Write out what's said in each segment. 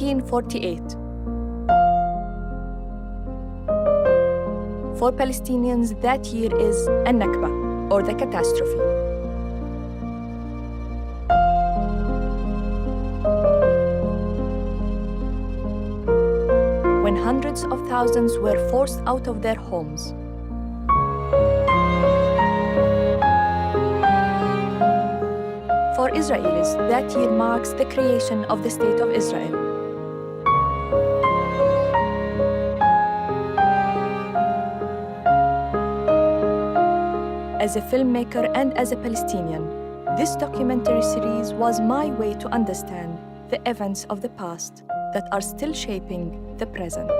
1948. For Palestinians, that year is Al-Nakba, or the catastrophe. When hundreds of thousands were forced out of their homes. For Israelis, that year marks the creation of the State of Israel. As a filmmaker and as a Palestinian, this documentary series was my way to understand the events of the past that are still shaping the present.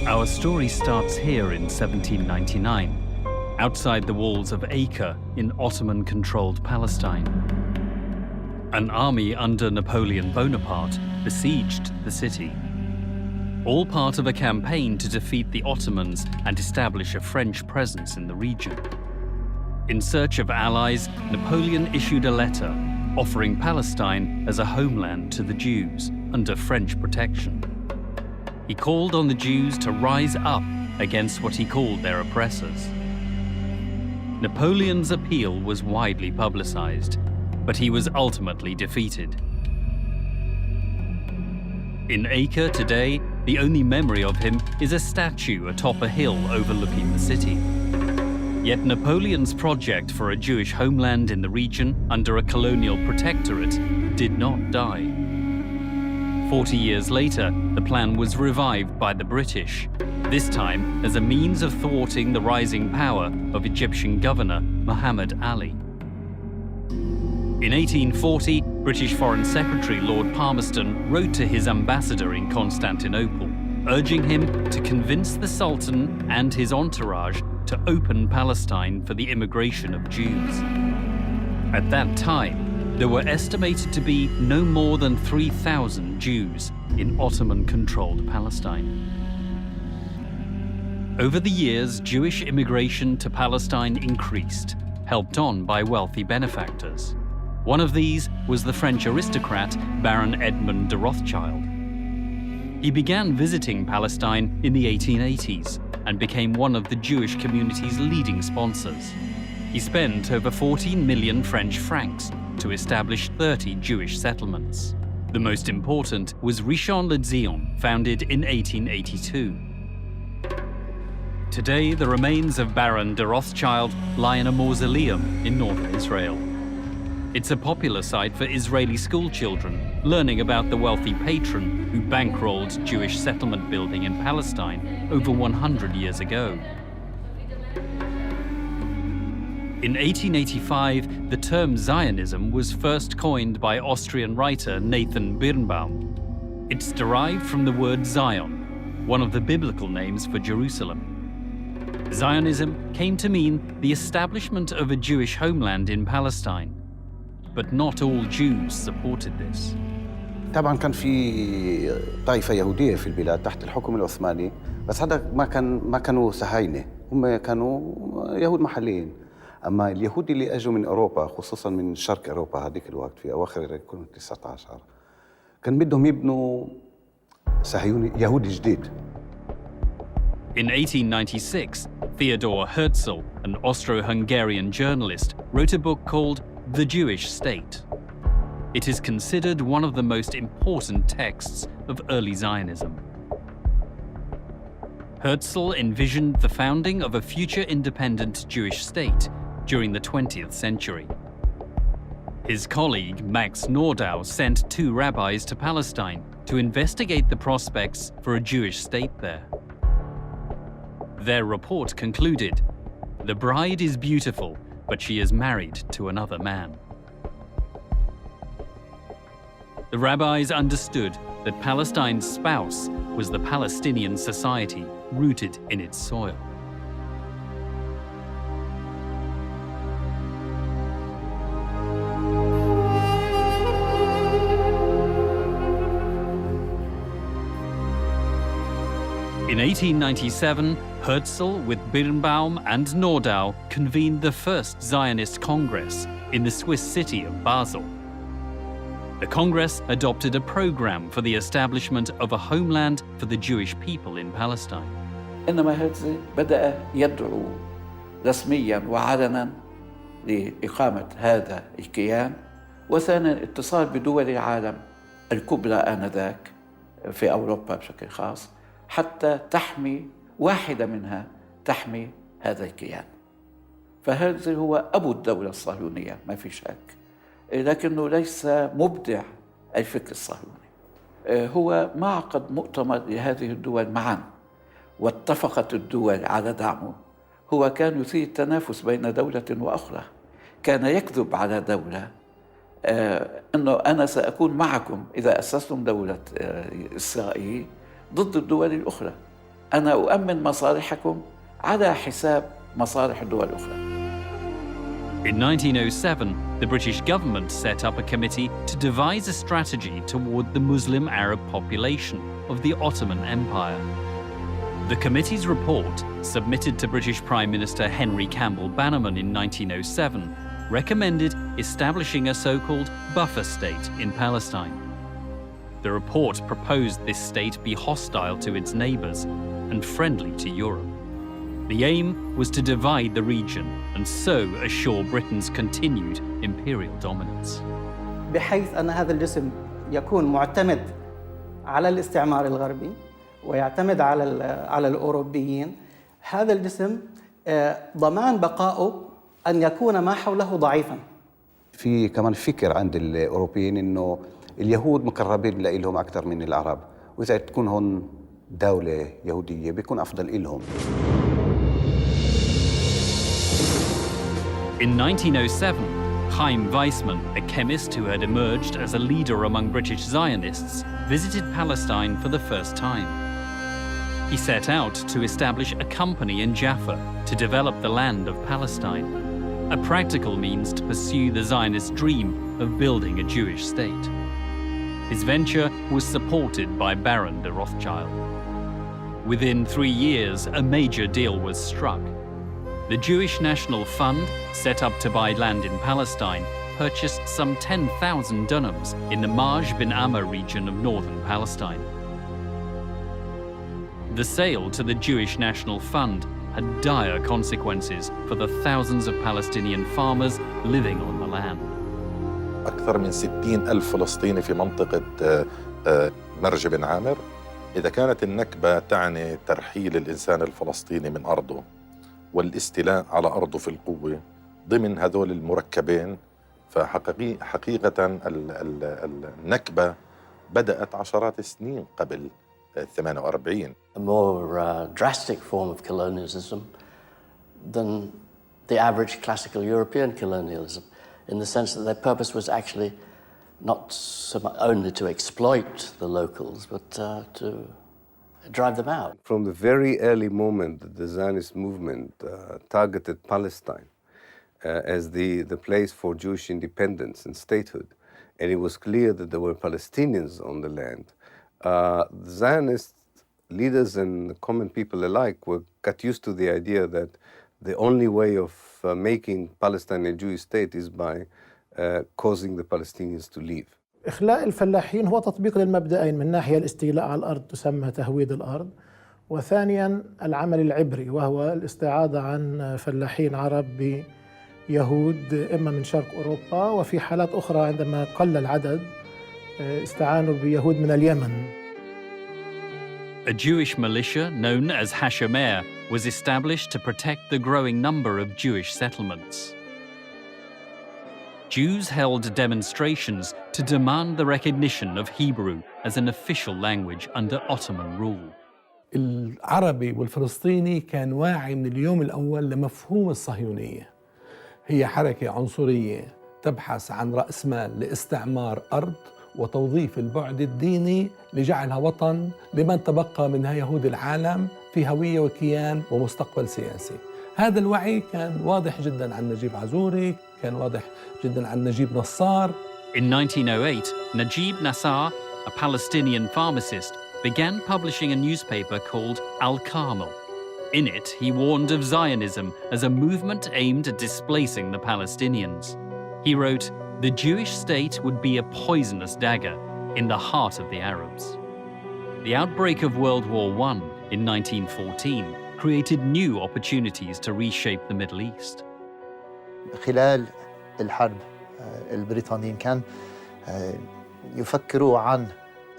Our story starts here in 1799, outside the walls of Acre in Ottoman-controlled Palestine. An army under Napoleon Bonaparte besieged the city, all part of a campaign to defeat the Ottomans and establish a French presence in the region. In search of allies, Napoleon issued a letter offering Palestine as a homeland to the Jews under French protection. He called on the Jews to rise up against what he called their oppressors. Napoleon's appeal was widely publicized, but he was ultimately defeated. In Acre today, the only memory of him is a statue atop a hill overlooking the city. Yet Napoleon's project for a Jewish homeland in the region under a colonial protectorate did not die. 40 years later, the plan was revived by the British, this time as a means of thwarting the rising power of Egyptian governor Muhammad Ali. In 1840, British Foreign Secretary Lord Palmerston wrote to his ambassador in Constantinople, urging him to convince the Sultan and his entourage to open Palestine for the immigration of Jews. At that time, there were estimated to be no more than 3,000 Jews in Ottoman-controlled Palestine. Over the years, Jewish immigration to Palestine increased, helped on by wealthy benefactors. One of these was the French aristocrat Baron Edmond de Rothschild. He began visiting Palestine in the 1880s and became one of the Jewish community's leading sponsors. He spent over 14 million French francs to establish 30 Jewish settlements. The most important was Rishon-LeZion, founded in 1882. Today, the remains of Baron de Rothschild lie in a mausoleum in northern Israel. It's a popular site for Israeli schoolchildren learning about the wealthy patron who bankrolled Jewish settlement building in Palestine over 100 years ago. In 1885, the term Zionism was first coined by Austrian writer Nathan Birnbaum. It's derived from the word Zion, one of the biblical names for Jerusalem. Zionism came to mean the establishment of a Jewish homeland in Palestine, but not all Jews supported this. طبعا كان في طائفة يهودية في البلاد تحت الحكم العثماني، بس هذا ما كانوا صهاينة، هم كانوا يهود محليين. أما اليهود اللي أجوا من أوروبا، خصوصاً من شرق أوروبا هذيك الوقت في أواخر القرن ال19، كان بدهم يبنوا صهيوني يهودي جديد. In 1896, Theodor Herzl, an Austro-Hungarian journalist, wrote a book called The Jewish State. It is considered one of the most important texts of early Zionism. Herzl envisioned the founding of a future independent Jewish state during the 20th century. His colleague Max Nordau sent 2 rabbis to Palestine to investigate the prospects for a Jewish state there. Their report concluded, "The bride is beautiful, but she is married to another man." The rabbis understood that Palestine's spouse was the Palestinian society rooted in its soil. In 1897, Herzl, with Birnbaum and Nordau, convened the first Zionist Congress in the Swiss city of Basel. The Congress adopted a program for the establishment of a homeland for the Jewish people in Palestine. إنما هرتزل بدأ يدعو رسمياً وعلناً لإقامة هذا الكيان، وثانياً اتصال بدول العالم الكبرى آنذاك في أوروبا بشكل خاص حتى تحمي واحدة منها تحمي هذا الكيان. فهرتزل هو أبو الدولة الصهيونية ما في شك، لكنه ليس مبدع الفكر الصهيوني. هو ما عقد مؤتمر لهذه الدول معاً واتفقت الدول على دعمه. هو كان يثير التنافس بين دولة وأخرى، كان يكذب على دولة أنه أنا سأكون معكم إذا أسستم دولة إسرائيل ضد الدول الأخرى، أنا أؤمن مصالحكم على حساب مصالح الدول الأخرى. In 1907, the British government set up a committee to devise a strategy toward the Muslim Arab population of the Ottoman Empire. The committee's report, submitted to British Prime Minister Henry Campbell Bannerman in 1907, recommended establishing a so-called buffer state in Palestine. The report proposed this state be hostile to its neighbours and friendly to Europe. The aim was to divide the region and so assure Britain's continued imperial dominance. بحيث أن هذا الجسم يكون معتمد على الاستعمار الغربي ويعتمد على الأوروبيين. هذا الجسم ضمان بقائه أن يكون ما حوله ضعيفاً. في كمان فكر عند الأوروبيين إنه اليهود مقربين لهم أكثر من العرب، وإذا تكون هون دولة يهودية بيكون أفضل إلهم. In 1907, Chaim Weizmann, a chemist who had emerged as a leader among British Zionists, visited Palestine for the first time. He set out to establish a company in Jaffa to develop the land of Palestine, a practical means to pursue the Zionist dream of building a Jewish state. His venture was supported by Baron de Rothschild. Within 3 years, a major deal was struck. The Jewish National Fund, set up to buy land in Palestine, purchased some 10,000 dunams in the Maj bin Amma region of northern Palestine. The sale to the Jewish National Fund had dire consequences for the thousands of Palestinian farmers living on the land. أكثر من 60,000 فلسطيني في منطقة مرج بن عامر. إذا كانت النكبة تعني ترحيل الإنسان الفلسطيني من أرضه والاستيلاء على أرضه في القوة ضمن هذول المركبين، فحقيقة النكبة بدأت عشرات السنين قبل 48. A more drastic form of colonialism than the average classical European colonialism, in the sense that their purpose was actually not so much only to exploit the locals, but to drive them out. From the very early moment that the Zionist movement targeted Palestine as the place for Jewish independence and statehood, and it was clear that there were Palestinians on the land, the Zionist leaders and common people alike got used to the idea that the only way of making Palestine a Jewish state is by causing the Palestinians to leave. إخلاء الفلاحين هو تطبيق للمبدأين، من ناحية الاستيلاء على الأرض تسمى تهويد الأرض، وثانيا العمل العبري، وهو الاستعاضة عن فلاحين عرب بيهود إما من شرق أوروبا، وفي حالات أخرى عندما قل العدد استعانوا بيهود من اليمن. A Jewish militia known as Hashomer was established to protect the growing number of Jewish settlements. Jews held demonstrations to demand the recognition of Hebrew as an official language under Ottoman rule. العربي والفلسطيني كان واعي من اليوم الأول لمفهوم الصهيونية. هي حركة عنصرية تبحث عن رأس مال لاستعمار أرض وتوظيف البعد الديني لجعلها وطن لمن تبقى منها يهود العالم في هوية وكيان ومستقبل سياسي. هذا الوعي كان واضح جدا عن نجيب عزوري، كان واضح جدا عن نجيب نصار. In 1908, Najib Nassar, a Palestinian pharmacist, began publishing a newspaper called Al-Kamel. In it, he warned of Zionism as a movement aimed at displacing the Palestinians. He wrote, "The Jewish state would be a poisonous dagger in the heart of the Arabs." The outbreak of World War I in 1914 created new opportunities to reshape the Middle East. خلال الحرب البريطانيين كان يفكروا عن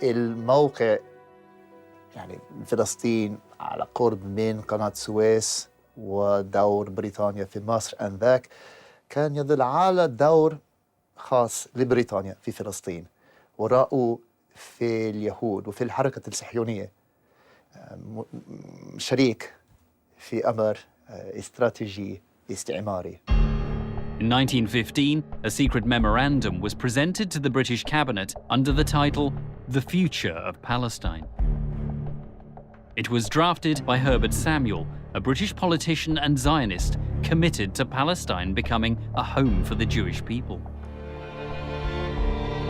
الموقع، يعني فلسطين على قرب من قناة السويس ودور بريطانيا في مصر آنذاك كان يدل على دور خاص لبريطانيا في فلسطين، ورأوا في اليهود وفي الحركة الصهيونية شريك في أمر استراتيجي استعماري. In 1915, a secret memorandum was presented to the British cabinet under the title The Future of Palestine. It was drafted by Herbert Samuel, a British politician and Zionist committed to Palestine becoming a home for the Jewish people.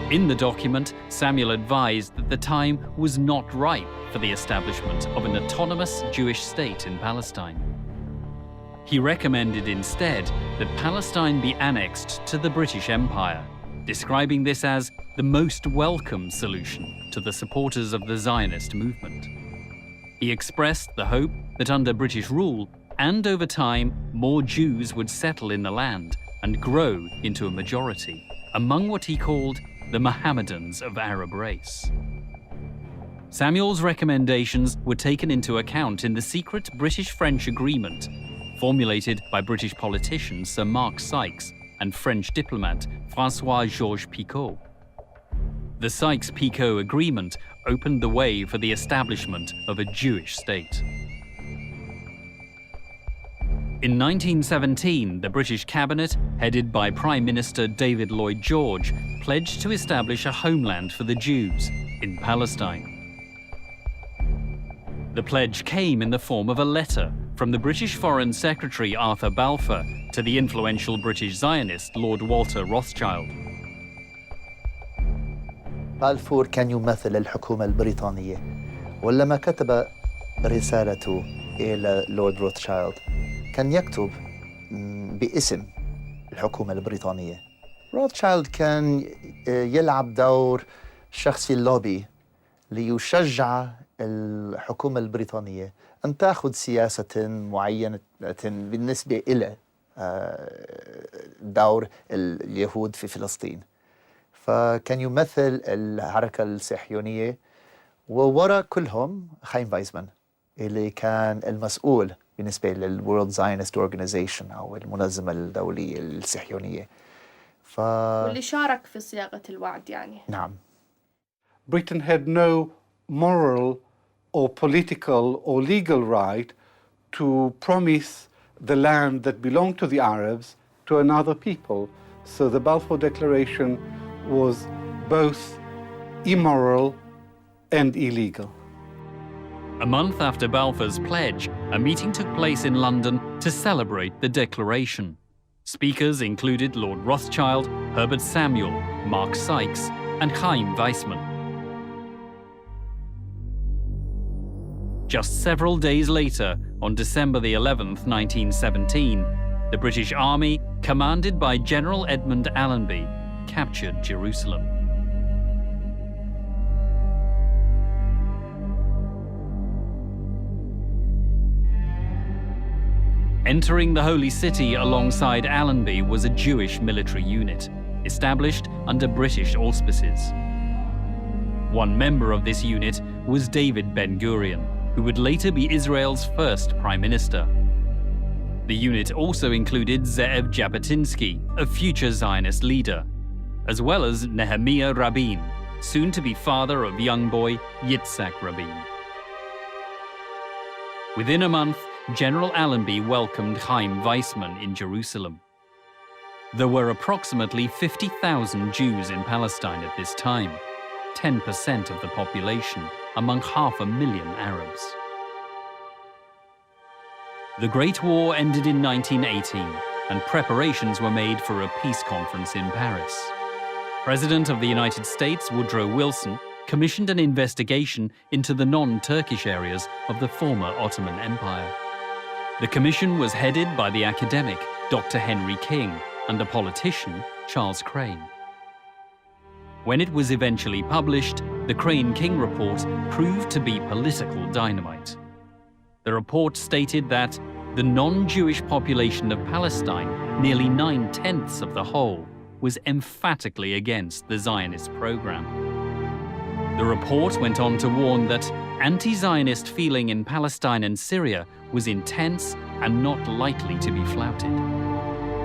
In the document, Samuel advised that the time was not ripe for the establishment of an autonomous Jewish state in Palestine. He recommended instead that Palestine be annexed to the British Empire, describing this as the most welcome solution to the supporters of the Zionist movement. He expressed the hope that under British rule and over time, more Jews would settle in the land and grow into a majority among what he called the Mohammedans of Arab race. Samuel's recommendations were taken into account in the secret British-French agreement formulated by British politician Sir Mark Sykes and French diplomat François-Georges Picot. The Sykes-Picot Agreement opened the way for the establishment of a Jewish state. In 1917, the British cabinet, headed by Prime Minister David Lloyd George, pledged to establish a homeland for the Jews in Palestine. The pledge came in the form of a letter from the British Foreign Secretary Arthur Balfour to the influential British Zionist Lord Walter Rothschild. بالفور كان يمثل الحكومة البريطانية، ولما كتب رسالته إلى لورد روثشايلد كان يكتب باسم الحكومة البريطانية. روثشايلد كان يلعب دور شخصي اللوبي ليشجع الحكومة البريطانية أن تأخذ سياسة معينة بالنسبة إلى دور اليهود في فلسطين. فكان يمثل الحركة الصهيونية، ووراء كلهم خايم فايزمان اللي كان المسؤول بالنسبة للورلد زاينست أورجانيزيشن أو المنظمة الدولية الصهيونية. واللي شارك في صياغة الوعد يعني. نعم. Britain had no moral or political or legal right to promise the land that belonged to the Arabs to another people. So the Balfour Declaration was both immoral and illegal. A month after Balfour's pledge, a meeting took place in London to celebrate the declaration. Speakers included Lord Rothschild, Herbert Samuel, Mark Sykes, and Chaim Weizmann. Just several days later, on December the 11th, 1917, the British Army, commanded by General Edmund Allenby, captured Jerusalem. Entering the Holy City alongside Allenby was a Jewish military unit, established under British auspices. One member of this unit was David Ben-Gurion, who would later be Israel's first prime minister. The unit also included Ze'ev Jabotinsky, a future Zionist leader, as well as Nehemiah Rabin, soon to be father of young boy Yitzhak Rabin. Within a month, General Allenby welcomed Chaim Weizmann in Jerusalem. There were approximately 50,000 Jews in Palestine at this time, 10% of the population, among 500,000 Arabs. The Great War ended in 1918, and preparations were made for a peace conference in Paris. President of the United States, Woodrow Wilson, commissioned an investigation into the non-Turkish areas of the former Ottoman Empire. The commission was headed by the academic Dr. Henry King and a politician, Charles Crane. When it was eventually published, the Crane-King report proved to be political dynamite. The report stated that the non-Jewish population of Palestine, nearly 9/10 of the whole, was emphatically against the Zionist program. The report went on to warn that anti-Zionist feeling in Palestine and Syria was intense and not likely to be flouted.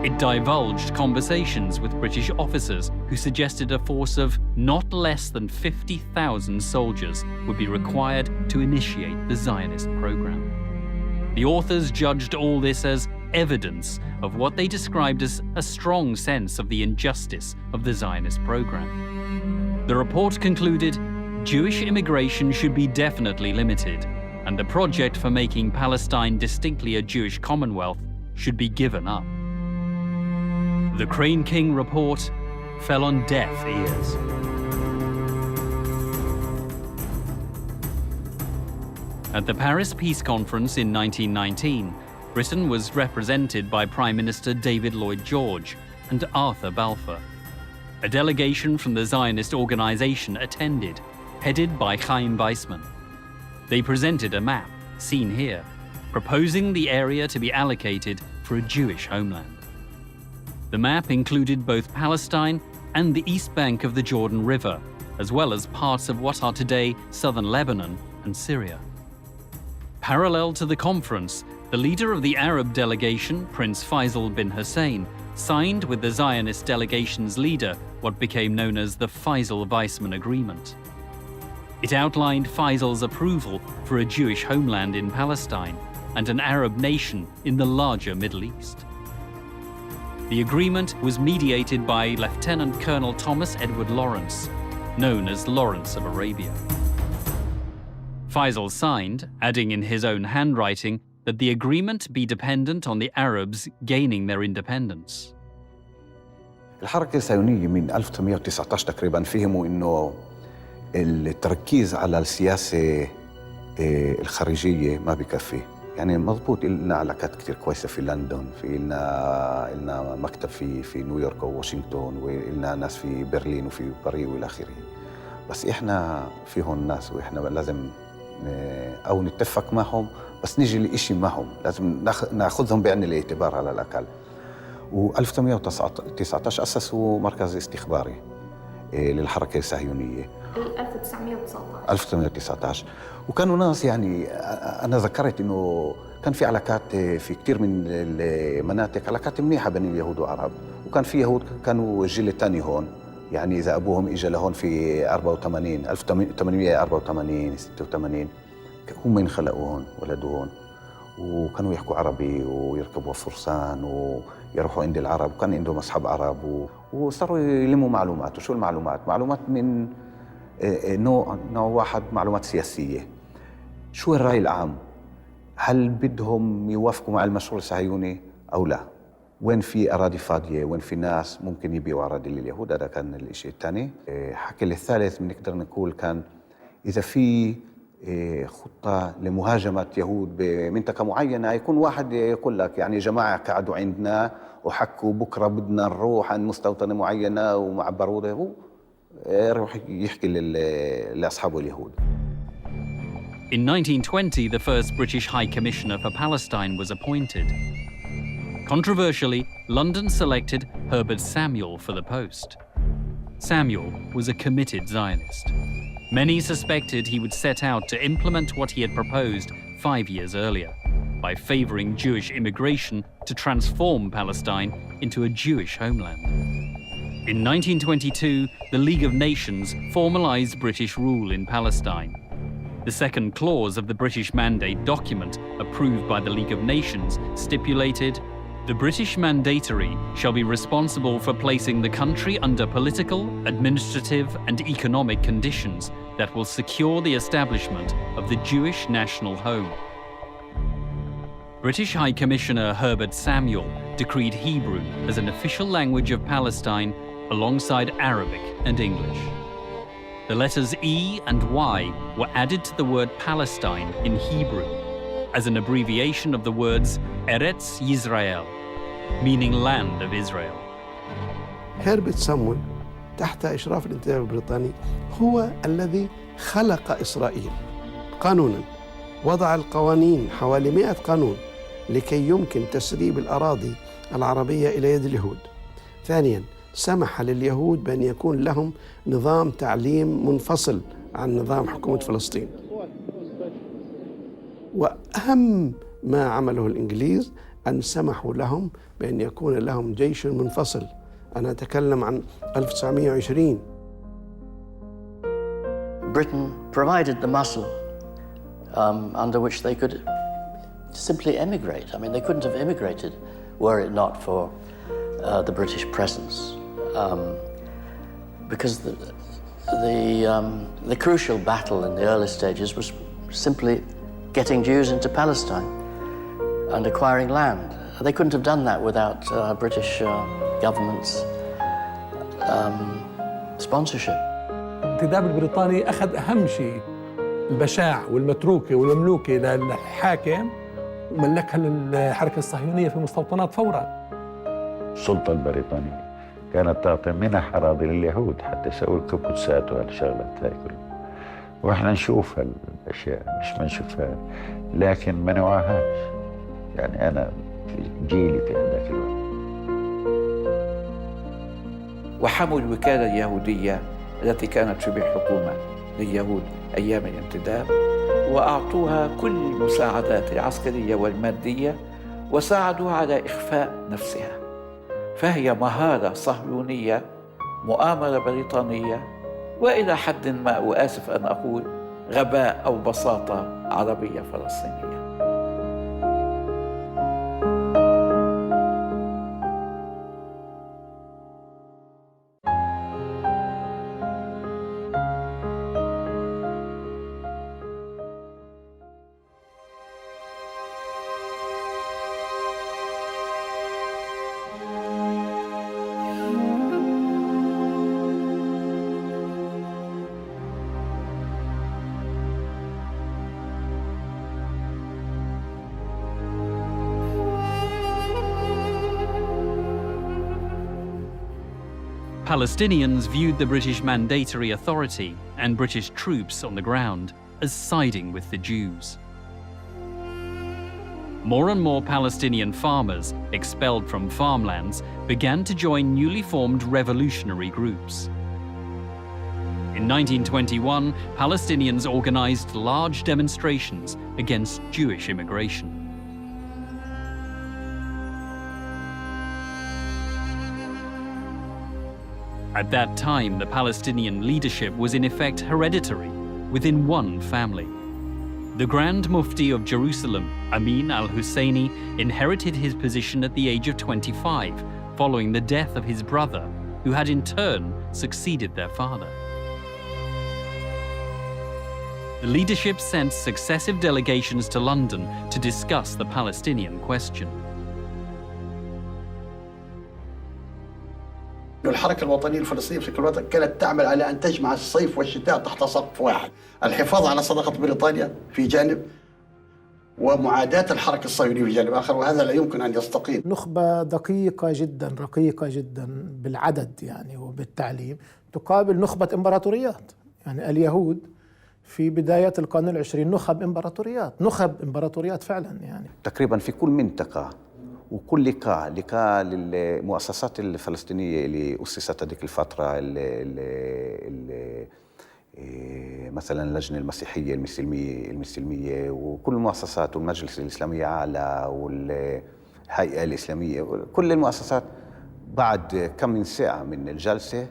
It divulged conversations with British officers who suggested a force of not less than 50,000 soldiers would be required to initiate the Zionist program. The authors judged all this as evidence of what they described as a strong sense of the injustice of the Zionist program. The report concluded Jewish immigration should be definitely limited, and the project for making Palestine distinctly a Jewish commonwealth should be given up. The Crane-King report fell on deaf ears. At the Paris Peace Conference in 1919, Britain was represented by Prime Minister David Lloyd George and Arthur Balfour. A delegation from the Zionist organization attended, headed by Chaim Weizmann. They presented a map, seen here, proposing the area to be allocated for a Jewish homeland. The map included both Palestine and the east bank of the Jordan River, as well as parts of what are today southern Lebanon and Syria. Parallel to the conference, the leader of the Arab delegation, Prince Faisal bin Hussein, signed with the Zionist delegation's leader what became known as the Faisal-Weizmann Agreement. It outlined Faisal's approval for a Jewish homeland in Palestine and an Arab nation in the larger Middle East. The agreement was mediated by Lieutenant Colonel Thomas Edward Lawrence, known as Lawrence of Arabia. Faisal signed, adding in his own handwriting that the agreement be dependent on the Arabs gaining their independence. الحركة الصهيونية من 1919 تقريبا فهموا إنه التركيز على السياسة الخارجية ما بكفي. يعني مضبوط لنا علاقات كتير كويسة في لندن، في لنا مكتب في نيويورك وواشنطن، ولنا ناس في برلين وفي باريس والى اخره. بس احنا فيهم ناس واحنا لازم او نتفق معهم، بس نيجي لإشي معهم لازم ناخذهم بعين الاعتبار على الاقل. و1919 اسسوا مركز استخباري للحركة الصهيونية 1919 وكانوا ناس يعني أنا ذكرت إنه كان في علاقات في كتير من المناطق علاقات منيحة بين اليهود والعرب، وكان في يهود كانوا الجيل الثاني هون، يعني إذا أبوهم إجا لهون في 84 1884 86 هم انخلقوا هون ولدوا هون، وكانوا يحكوا عربي ويركبوا فرسان ويروحوا عند العرب، وكان عندهم أصحاب عرب وصاروا يلموا معلومات. وشو المعلومات؟ معلومات من نوع واحد، معلومات سياسية. شو الرأي العام؟ هل بدهم يوافقوا مع المشروع الصهيوني أو لا؟ وين في أراضي فاضية؟ وين في ناس ممكن يبيعوا أراضي لليهود؟ هذا كان الشيء الثاني. حكي الثالث بنقدر نقول كان إذا في خطة لمهاجمة يهود بمنطقة معينة، يكون واحد يقول لك يعني جماعة قعدوا عندنا وحكوا بكرة بدنا نروح عن مستوطنة معينة ومع برودة، هو يروح يحكي لأصحابه اليهود. In 1920, the first British High Commissioner for Palestine was appointed. Controversially, London selected Herbert Samuel for the post. Samuel was a committed Zionist. Many suspected he would set out to implement what he had proposed 5 years earlier, by favoring Jewish immigration to transform Palestine into a Jewish homeland. In 1922, the League of Nations formalized British rule in Palestine. The second clause of the British Mandate document, approved by the League of Nations, stipulated, "The British Mandatory shall be responsible for placing the country under political, administrative, and economic conditions that will secure the establishment of the Jewish national home." British High Commissioner Herbert Samuel decreed Hebrew as an official language of Palestine alongside Arabic and English. The letters E and Y were added to the word Palestine in Hebrew as an abbreviation of the words Eretz Yisrael, meaning land of Israel. هربرت سامويل تحت إشراف الانتداب البريطاني هو الذي خلق إسرائيل قانونا، وضع القوانين حوالي 100 قانون لكي يمكن تسريب الأراضي العربية إلى يد اليهود. ثانياً، سمح لليهود بأن يكون لهم نظام تعليم منفصل عن نظام حكومة فلسطين. وأهم ما عمله الإنجليز أن سمحوا لهم بأن يكون لهم جيش منفصل. أنا أتكلم عن 1920. Britain provided the muscle under which they could simply emigrate. I mean, they couldn't have immigrated were it not for the British presence. Because the crucial battle in the early stages was simply getting Jews into Palestine and acquiring land. They couldn't have done that without British government's sponsorship. الانتداب البريطاني أخذ أهم شيء، البشاع والمتروكة والمملوكة للحاكم، وملكها للحركة الصهيونية في المستوطنات فوراً. السلطة البريطانية كانت تعطي منح أراضي لليهود حتى يسوي الكبوتسات وهالشغلات هاي كلها، وإحنا نشوف هالأشياء، مش ما نشوفها لكن ما نوعاهاش. يعني أنا في جيلي في هذاك الوقت. وحموا الوكالة اليهودية التي كانت شبه حكومة لليهود أيام الانتداب، وأعطوها كل المساعدات العسكرية والمادية، وساعدوها على إخفاء نفسها. فهي مهارة صهيونية، مؤامرة بريطانية، وإلى حد ما وآسف أن أقول غباء أو بساطة عربية فلسطينية. Palestinians viewed the British Mandatory Authority and British troops on the ground as siding with the Jews. More and more Palestinian farmers, expelled from farmlands, began to join newly formed revolutionary groups. In 1921, Palestinians organized large demonstrations against Jewish immigration. At that time, the Palestinian leadership was in effect hereditary, within one family. The Grand Mufti of Jerusalem, Amin al-Husseini, inherited his position at the age of 25, following the death of his brother, who had in turn succeeded their father. The leadership sent successive delegations to London to discuss the Palestinian question. الحركة الوطنية الفلسطينية في كل وقت كانت تعمل على أن تجمع الصيف والشتاء تحت سقف واحد، الحفاظ على صداقة بريطانيا في جانب ومعاداة الحركة الصهيونية في جانب آخر، وهذا لا يمكن أن يستقيم. نخبة دقيقة جدا، رقيقة جدا بالعدد يعني وبالتعليم، تقابل نخبة إمبراطوريات. يعني اليهود في بداية القرن العشرين نخب إمبراطوريات فعلا. يعني تقريبا في كل منطقة وكل لقاء للمؤسسات الفلسطينية اللي أسست هذيك الفترة مثلا اللجنة المسيحية المسلمية وكل المؤسسات والمجلس الإسلامي أعلى والهيئة الإسلامية، كل المؤسسات بعد كم من ساعة من الجلسة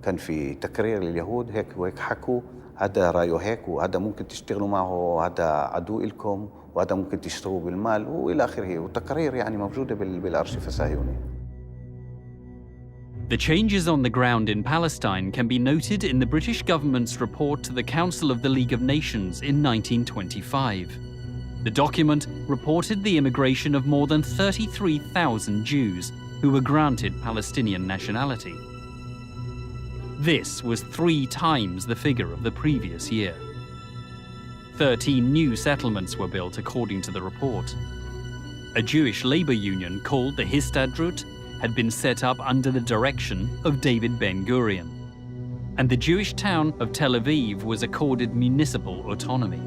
كان في تقرير لليهود هيك وهيك حكوا هذا رأيه هيك وهذا ممكن تشتغلوا معه، هذا عدو إلكم وهذا ممكن تشتروه بالمال وإلى آخره، والتقارير يعني موجودة بالأرشيف الصهيوني. The changes on the ground in Palestine can be noted in the British government's report to the Council of the League of Nations in 1925. The document reported the immigration of more than 33,000 Jews who were granted Palestinian nationality. This was 3 times the figure of the previous year. 13 new settlements were built according to the report. A Jewish labor union called the Histadrut had been set up under the direction of David Ben-Gurion, and the Jewish town of Tel Aviv was accorded municipal autonomy.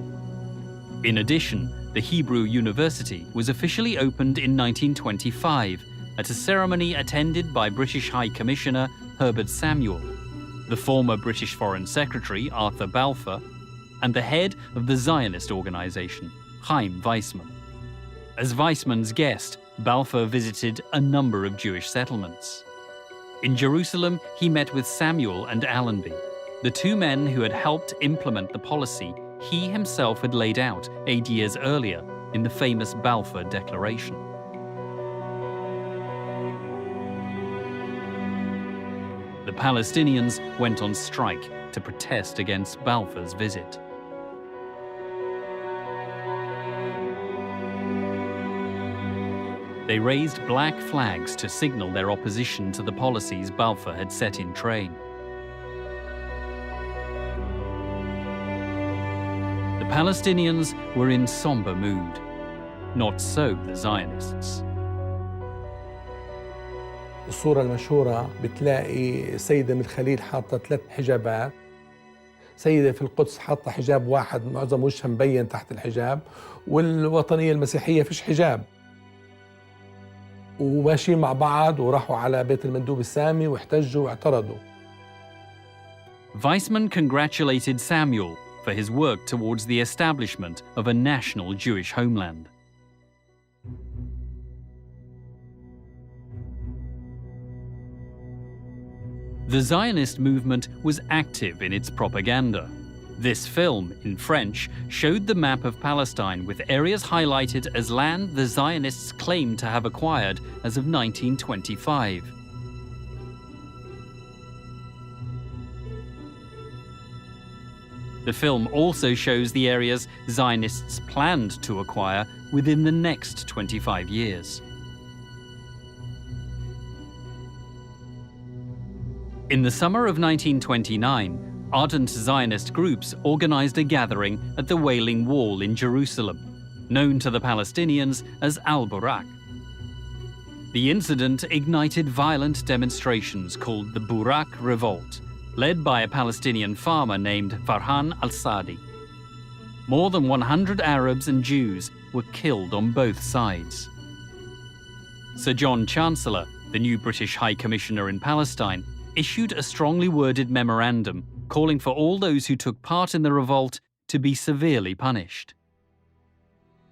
In addition, the Hebrew University was officially opened in 1925 at a ceremony attended by British High Commissioner Herbert Samuel, the former British Foreign Secretary Arthur Balfour, and the head of the Zionist organization, Chaim Weizmann. As Weizmann's guest, Balfour visited a number of Jewish settlements. In Jerusalem, he met with Samuel and Allenby, the 2 men who had helped implement the policy he himself had laid out 8 years earlier in the famous Balfour Declaration. The Palestinians went on strike to protest against Balfour's visit. They raised black flags to signal their opposition to the policies Balfour had set in train. The Palestinians were in somber mood. Not so the Zionists. الصورة المشهورة بتلاقي سيدة من الخليل حاطة 3 حجابات، سيدة في القدس حاطة حجاب واحد معظم وجهها مبين تحت الحجاب، والوطنية المسيحية فيش حجاب، وماشيين مع بعض وراحوا على بيت المندوب السامي واحتجوا واعترضوا. Weizmann congratulated Samuel for his work towards the establishment of a national Jewish homeland. The Zionist movement was active in its propaganda. This film, in French, showed the map of Palestine with areas highlighted as land the Zionists claimed to have acquired as of 1925. The film also shows the areas Zionists planned to acquire within the next 25 years. In the summer of 1929, ardent Zionist groups organized a gathering at the Wailing Wall in Jerusalem, known to the Palestinians as Al-Burak. The incident ignited violent demonstrations called the Burak Revolt, led by a Palestinian farmer named Farhan al-Sadi. More than 100 Arabs and Jews were killed on both sides. Sir John Chancellor, the new British High Commissioner in Palestine, issued a strongly worded memorandum calling for all those who took part in the revolt to be severely punished.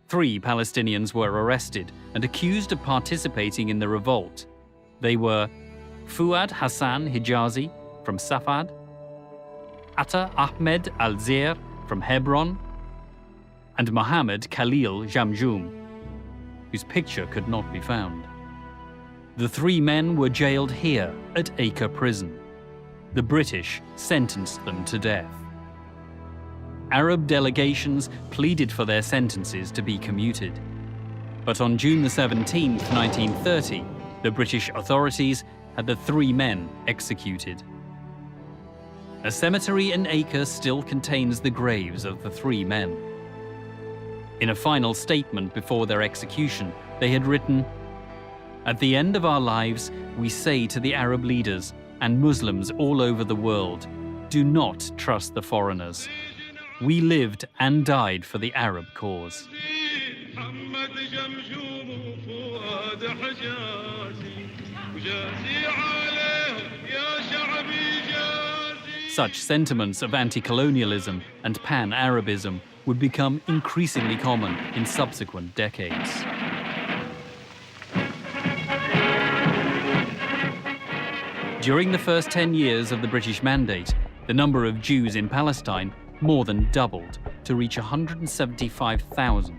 3 Palestinians were arrested and accused of participating in the revolt. They were Fuad Hassan Hijazi from Safad, Atta Ahmed Al-Zir from Hebron, and Mohammed Khalil Jamjoum, whose picture could not be found. The 3 men were jailed here at Acre prison. The British sentenced them to death. Arab delegations pleaded for their sentences to be commuted. But on June 17, 1930, the British authorities had the 3 men executed. A cemetery in Acre still contains the graves of the 3 men. In a final statement before their execution, they had written, "At the end of our lives, we say to the Arab leaders and Muslims all over the world, do not trust the foreigners. We lived and died for the Arab cause." Such sentiments of anti-colonialism and pan-Arabism would become increasingly common in subsequent decades. During the first 10 years of the British Mandate, the number of Jews in Palestine more than doubled to reach 175,000.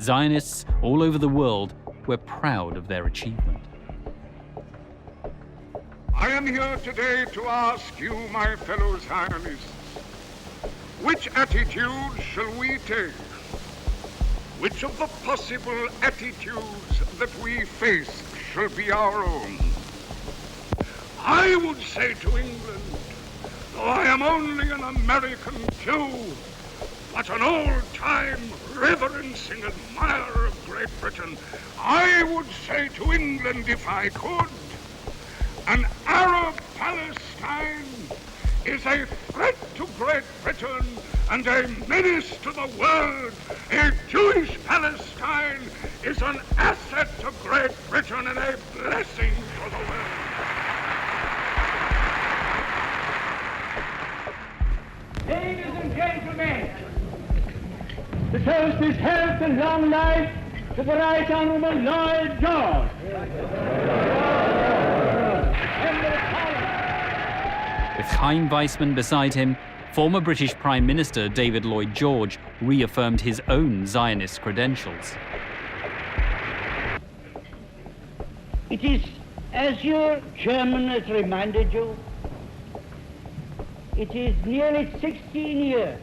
Zionists all over the world were proud of their achievement. I am here today to ask you, my fellow Zionists, which attitude shall we take? Which of the possible attitudes that we face shall be our own? I would say to England, though I am only an American Jew, but an old-time reverencing admirer of Great Britain, I would say to England, if I could, an Arab Palestine is a threat to Great Britain and a menace to the world. A Jewish Palestine is an asset to Great Britain and a blessing to the world. Ladies and gentlemen, the toast is health and long life to the Right Honourable Lloyd George. With Chaim Weizmann beside him, former British Prime Minister David Lloyd George reaffirmed his own Zionist credentials. It is, as your chairman has reminded you, it is nearly 16 years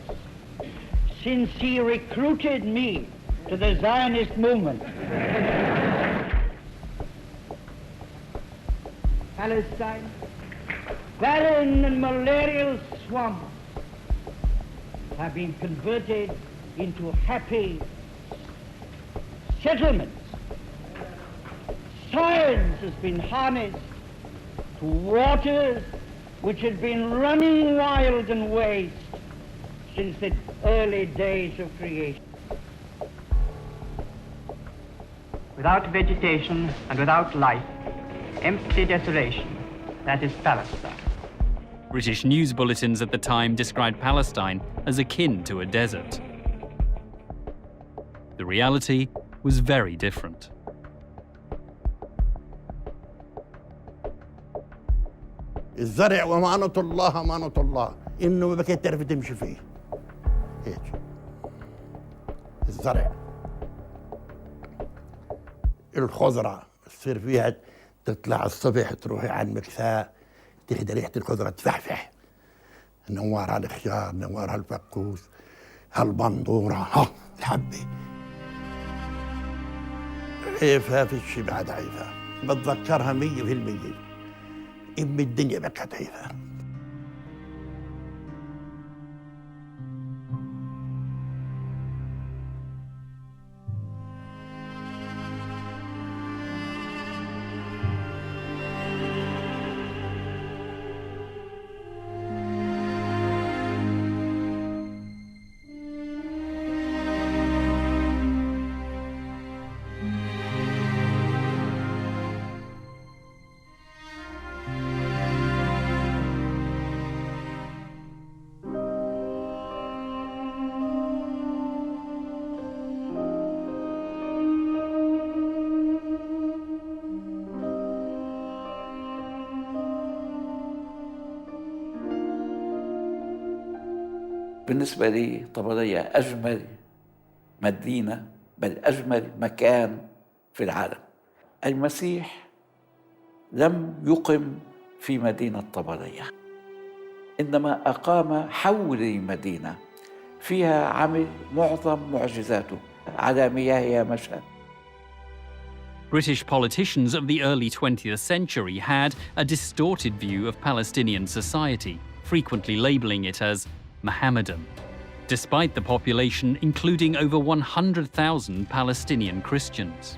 since he recruited me to the Zionist movement. Palestine, barren and malarial swamps, have been converted into happy settlements. Science has been harnessed to waters which had been running wild and waste since the early days of creation. Without vegetation and without life, empty desolation, that is Palestine. British news bulletins at the time described Palestine as akin to a desert. The reality was very different. الزرع ومانة الله أمانة الله إنه ما بكيت تعرف تمشي فيه هيك الزرع الخضرة تصير فيها تطلع الصبح تروحي على المكساء تهدى ريحة الخضرة تفحفح نوارها الخيار نوارها الفقوس هالبندورة ها الحبة عيفها في الشي بعد عيفها بتذكرها 100%. إم الدنيا بكت عيفها. بالنسبة لي طبرية أجمل مدينة بل أجمل مكان في العالم. المسيح لم يقم في مدينة طبرية، إنما أقام حول مدينة فيها عمل معظم معجزاته على مياهها مشى. British politicians of the early 20th century had a distorted view of Palestinian society, frequently labeling it as Mohammedan, despite the population including over 100,000 Palestinian Christians.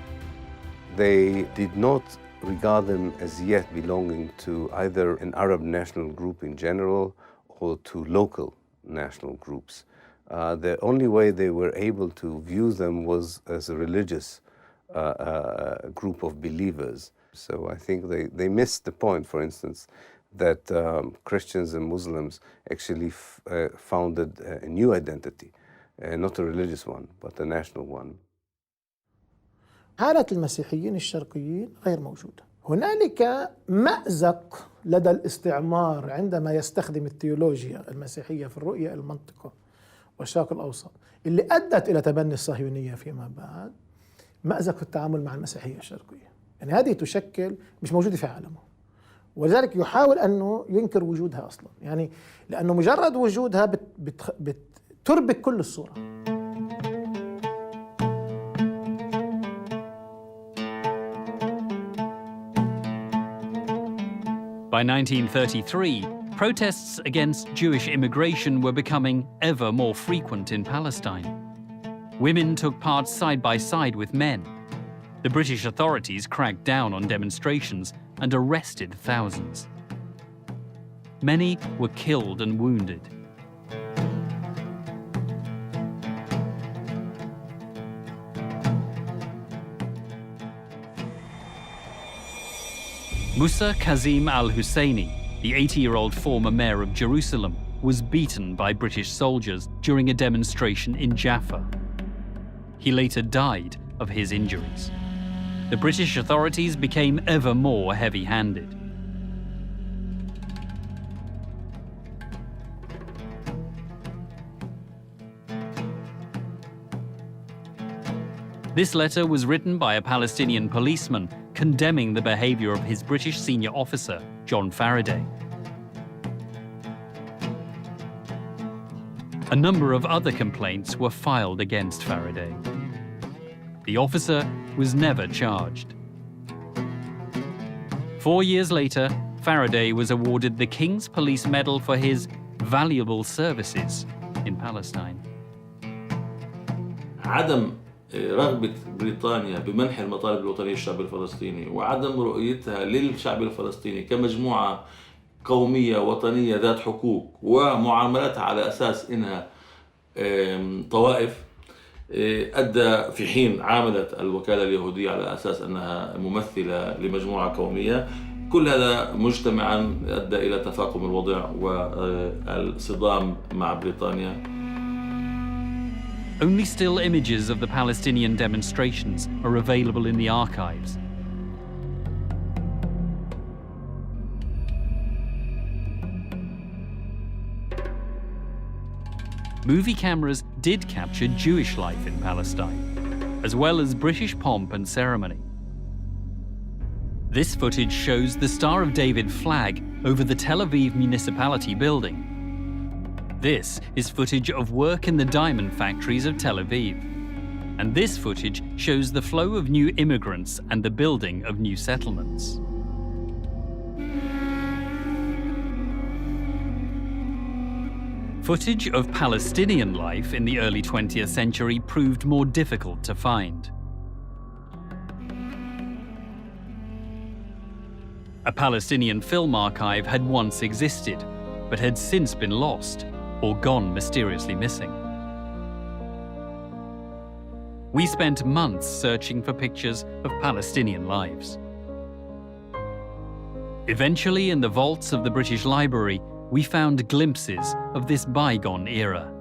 They did not regard them as yet belonging to either an Arab national group in general or to local national groups. The only way they were able to view them was as a religious group of believers. So I think they missed the point, for instance, that Christians and Muslims actually founded a new identity, not a religious one, but a national one. حالة المسيحيين الشرقيين غير موجودة. هنالك مأزق لدى الاستعمار عندما يستخدم التيولوجيا المسيحية في الرؤية المنطقة والشرق الأوسط اللي أدت إلى تبني الصهيونية فيما بعد، مأزق في التعامل مع المسيحية الشرقية. يعني هذه تشكل مش موجودة في عالمه، ولذلك يحاول أنه ينكر وجودها أصلا، يعني لأنه مجرد وجودها بتربك كل الصورة. By 1933, protests against Jewish immigration were becoming ever more frequent in Palestine. Women took part side by side with men. The British authorities cracked down on demonstrations and arrested thousands. Many were killed and wounded. Musa Kazim al-Husseini, the 80-year-old former mayor of Jerusalem, was beaten by British soldiers during a demonstration in Jaffa. He later died of his injuries. The British authorities became ever more heavy-handed. This letter was written by a Palestinian policeman condemning the behavior of his British senior officer, John Faraday. A number of other complaints were filed against Faraday. The officer was never charged. 4 years later, Faraday was awarded the King's Police Medal for his valuable services in Palestine. عدم رغبة بريطانيا بمنح المطالب الوطنية للشعب الفلسطيني وعدم رؤيتها للشعب الفلسطيني كمجموعة قومية وطنية ذات حقوق ومعاملتها على أساس إنها طوائف أدى في حين عاملت الوكالة اليهودية على أساس أنها ممثلة لمجموعة قومية. كل هذا مجتمعا أدى إلى تفاقم الوضع والصدام مع بريطانيا. Only still images of the Palestinian demonstrations are available in the archives. Movie cameras did capture Jewish life in Palestine, as well as British pomp and ceremony. This footage shows the Star of David flag over the Tel Aviv municipality building. This is footage of work in the diamond factories of Tel Aviv. And this footage shows the flow of new immigrants and the building of new settlements. Footage of Palestinian life in the early 20th century proved more difficult to find. A Palestinian film archive had once existed, but had since been lost or gone mysteriously missing. We spent months searching for pictures of Palestinian lives. Eventually, in the vaults of the British Library, we found glimpses of this bygone era.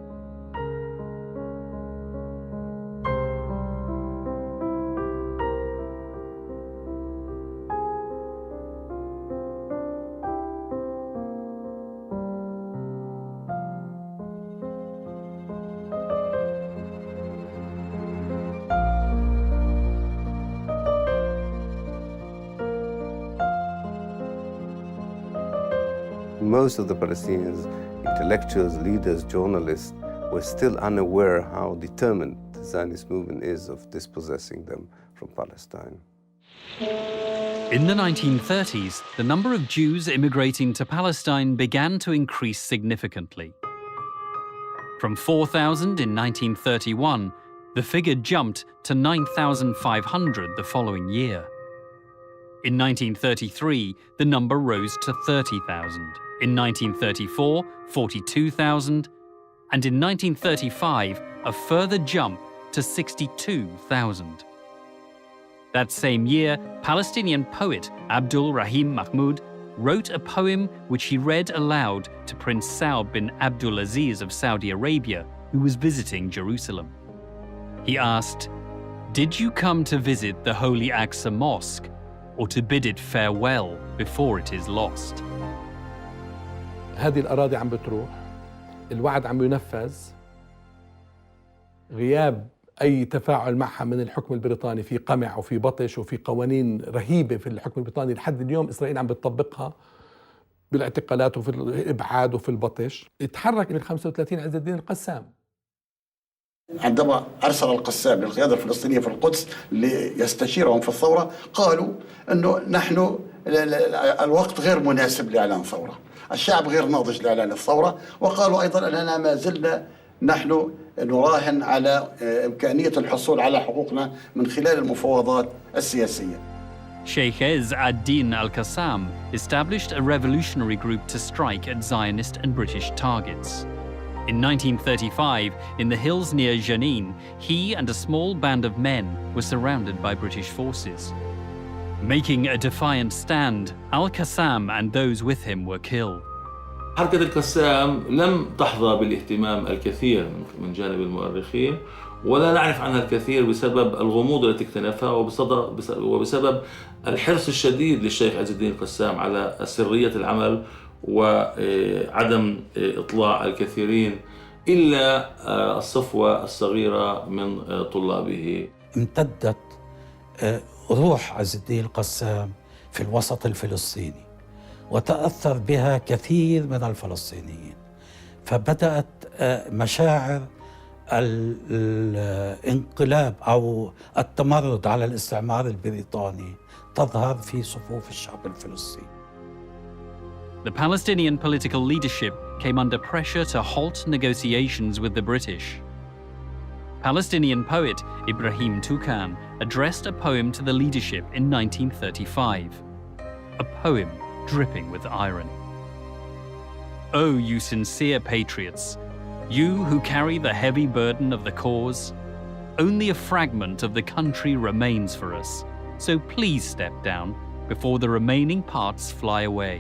Most of the Palestinians, intellectuals, leaders, journalists, were still unaware how determined the Zionist movement is of dispossessing them from Palestine. In the 1930s, the number of Jews immigrating to Palestine began to increase significantly. From 4,000 in 1931, the figure jumped to 9,500 the following year. In 1933, the number rose to 30,000. In 1934, 42,000. And in 1935, a further jump to 62,000. That same year, Palestinian poet Abdul Rahim Mahmoud wrote a poem which he read aloud to Prince Saud bin Abdulaziz of Saudi Arabia, who was visiting Jerusalem. He asked, "Did you come to visit the Holy Aqsa Mosque, or to bid it farewell before it is lost?" هذه الأراضي عم بتروح، الوعد عم ينفذ، غياب أي تفاعل معها من الحكم البريطاني في قمع وفي بطش وفي قوانين رهيبة في الحكم البريطاني لحد اليوم إسرائيل عم بتطبقها بالاعتقالات وفي الإبعاد وفي البطش. اتحرك من 35 عز الدين القسام. عندما أرسل القسام للقيادة الفلسطينية في القدس ليستشيرهم في الثورة، قالوا أنه نحن الوقت غير مناسب لإعلان ثورة، الشعب غير ناضج لإعلان الثورة، وقالوا أيضا أننا ما زلنا نحن نراهن على إمكانية الحصول على حقوقنا من خلال المفاوضات السياسية. Sheikh Ez ad-Din al-Qassam established a revolutionary group to strike at Zionist and British targets. In 1935, in the hills near Jenin, he and a small band of men were surrounded by British forces. Making a defiant stand, al-Qassam and those with him were killed. حركة القسام لم تحظى بالاهتمام الكثير من جانب المؤرخين، ولا نعرف عنها الكثير بسبب الغموض التي اكتنفها وبسبب الحرص الشديد للشيخ عز الدين القسام على سرية العمل وعدم إطلاع الكثيرين إلا الصفوة الصغيرة من طلابه. امتدت روح عز الدين القسام في الوسط الفلسطيني، وتأثر بها كثير من الفلسطينيين، فبدأت مشاعر الانقلاب أو التمرد على الاستعمار البريطاني تظهر في صفوف الشعب الفلسطيني. The Palestinian political leadership came under pressure to halt negotiations with the British. Palestinian poet Ibrahim Toukan addressed a poem to the leadership in 1935, a poem dripping with irony. "Oh, you sincere patriots, you who carry the heavy burden of the cause, only a fragment of the country remains for us, so please step down before the remaining parts fly away."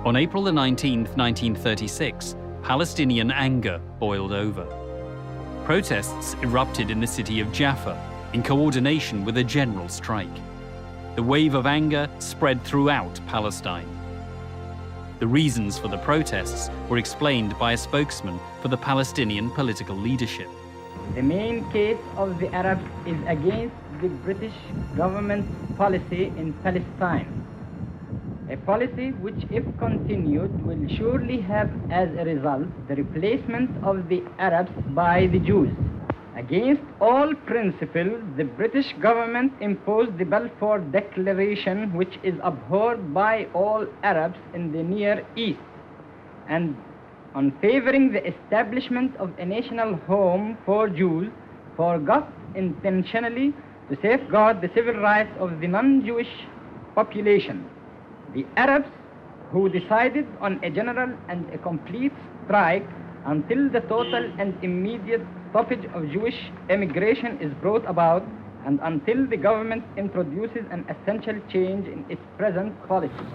On April 19, 1936, Palestinian anger boiled over. Protests erupted in the city of Jaffa in coordination with a general strike. The wave of anger spread throughout Palestine. The reasons for the protests were explained by a spokesman for the Palestinian political leadership. The main case of the Arabs is against the British government's policy in Palestine. A policy which, if continued, will surely have as a result the replacement of the Arabs by the Jews. Against all principle, the British government imposed the Balfour Declaration, which is abhorred by all Arabs in the Near East, and on favoring the establishment of a national home for Jews, forgot intentionally to safeguard the civil rights of the non-Jewish population. The Arabs, who decided on a general and a complete strike until the total and immediate stoppage of Jewish immigration is brought about, and until the government introduces an essential change in its present policy.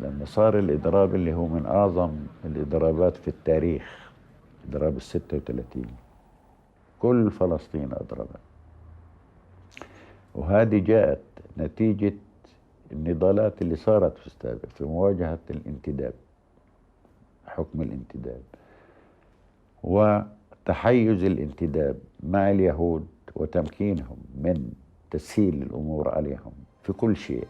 لما صار الإضراب اللي هو من أعظم الإضرابات في التاريخ، إضراب 36، كل فلسطين أضربت، وهذه جاءت نتيجة النضالات اللي صارت في السابق في مواجهة الانتداب، حكم الانتداب وتحيز الانتداب مع اليهود وتمكينهم من تسهيل الأمور عليهم في كل شيء.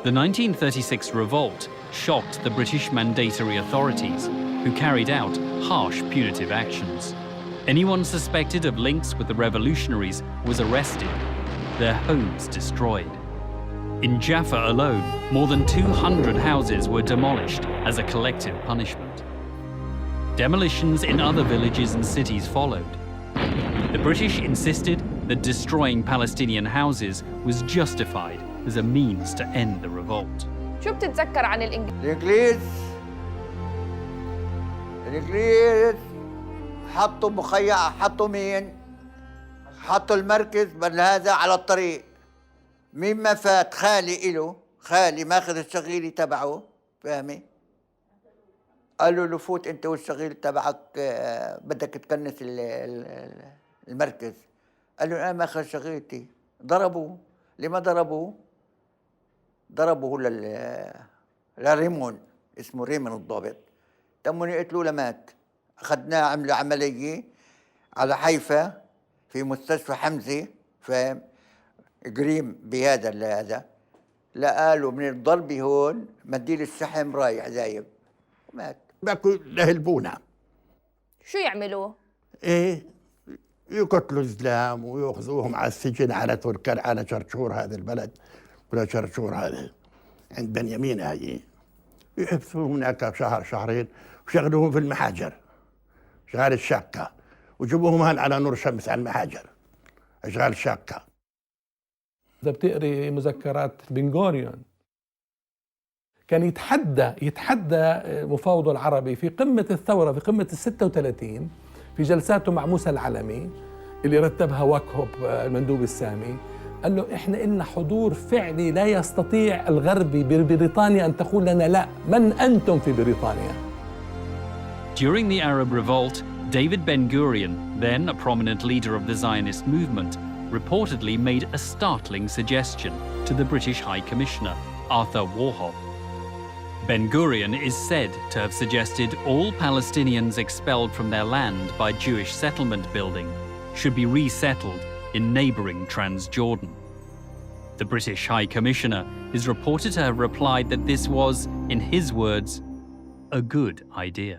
The 1936 revolt shocked the British mandatory authorities, who carried out harsh punitive actions. Anyone suspected of links with the revolutionaries was arrested, their homes destroyed. In Jaffa alone, more than 200 houses were demolished as a collective punishment. Demolitions in other villages and cities followed. The British insisted that destroying Palestinian houses was justified as a means to end the revolt. شو بتتذكر عن الإنجليز حطوا مخيم، حطوا مين؟ حطوا المركز بل هذا على الطريق. مما فات خالي إله، خالي ماخذ الشغيلي تبعه، فاهمي؟ قالوا له فوت انت والشغيل تبعك بدك تكنس المركز. قال له انا ماخذ شغيلتي. ضربوه. لما ضربوه؟ ضربوه لريمون، اسمه ريمون الضابط. تموا يقتلوه لمات. اخذناه عملوا عمليه على حيفا في مستشفى حمزه، فاهم؟ قريم بهذا لا قالوا من الضرب هون منديل الشحم رايح زايب مات. بقوا يهلبونا. شو يعملوا؟ ايه يقتلوا الزلام ويأخذوهم على السجن على تركان، على شرشور هذا البلد ولا شرشور هذا عند بنيامين هاي، يحبسوهم هناك شهر شهرين وشغلوهم في المحاجر شغال الشاقة، وجيبوهم هان على نور شمس على المحاجر اشغال شاقة. إذا بتقري مذكرات بن غوريون كان يتحدى مفاوضه العربي في قمة الثورة، في قمة ال36 في جلساته مع موسى العلمي اللي رتبها واكهوب المندوب السامي. قال له احنا إلنا حضور فعلي لا يستطيع الغربي ببريطانيا أن تقول لنا لا، من أنتم في بريطانيا. During the Arab Revolt, David Ben-Gurion, then a prominent leader of the Zionist movement, reportedly made a startling suggestion to the British High Commissioner, Arthur Warhope. Ben-Gurion is said to have suggested all Palestinians expelled from their land by Jewish settlement building should be resettled in neighbouring Transjordan. The British High Commissioner is reported to have replied that this was, in his words, a good idea.